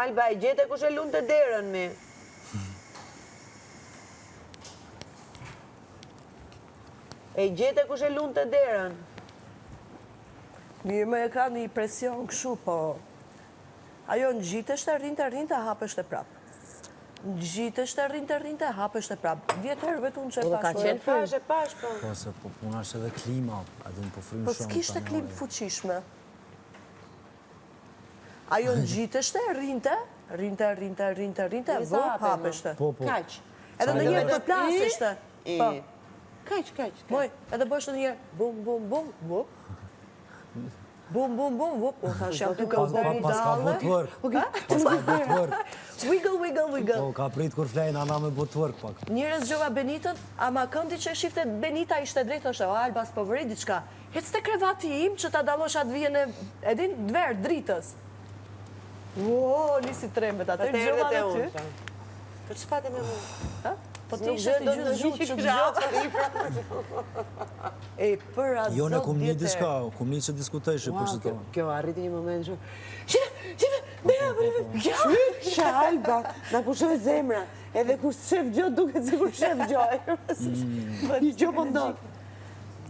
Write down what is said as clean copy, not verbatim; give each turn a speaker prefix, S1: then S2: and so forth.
S1: Alba, e gjete kush e lunë të derën me? E gjete kush e lunë të derën?
S2: Mirë më e ka një presion këshu, po... Ajo në gjitësht e rinte, hapësht e prapë. Në gjitësht e rinte, hapësht e prapë. Vjetër vetë unë që e
S1: Ka
S2: pashë.
S1: qenë fash e pash, po.
S3: Po, se puna është edhe klima, edhe në po frymë shumë.
S2: Po s'kishte klimë fuqishme. Ajo në gjitësht e rinte, vë hapësht e.
S1: Kaq.
S2: Edhe në njërë të plasësht e.
S1: Kaq.
S2: Moj, edhe bështë në njërë, bum, vup. Bum, vup. O, thash, jam të këllë
S3: Pas ka botëvërk. Pas ka botëvërk.
S2: Wiggle.
S3: Po, ka prit kur flejnë ana me botëvërk pak.
S2: Njërës gjova Benitën, ama këndi që shifte Benita ishte drejtë, është o Albas po vëri diçka. Hec të krevati im që ta dalosh atë vijën e edin dverë, dritës. Ua, nisi tremet atër, gjova në ty.
S1: Për që fate me mu?
S2: Po ti ishe si gjithë që E, për atë
S3: Jo, ne
S2: zot
S3: kum një
S2: djetë.
S3: diçka, kum një që diskutejshë për që tonë.
S1: Kjo arriti një moment shumë. Shite, Shë Alba, na pushove zemra. Edhe kur shef gjë, duket se kur shef gjë. Një gjë po ndodh.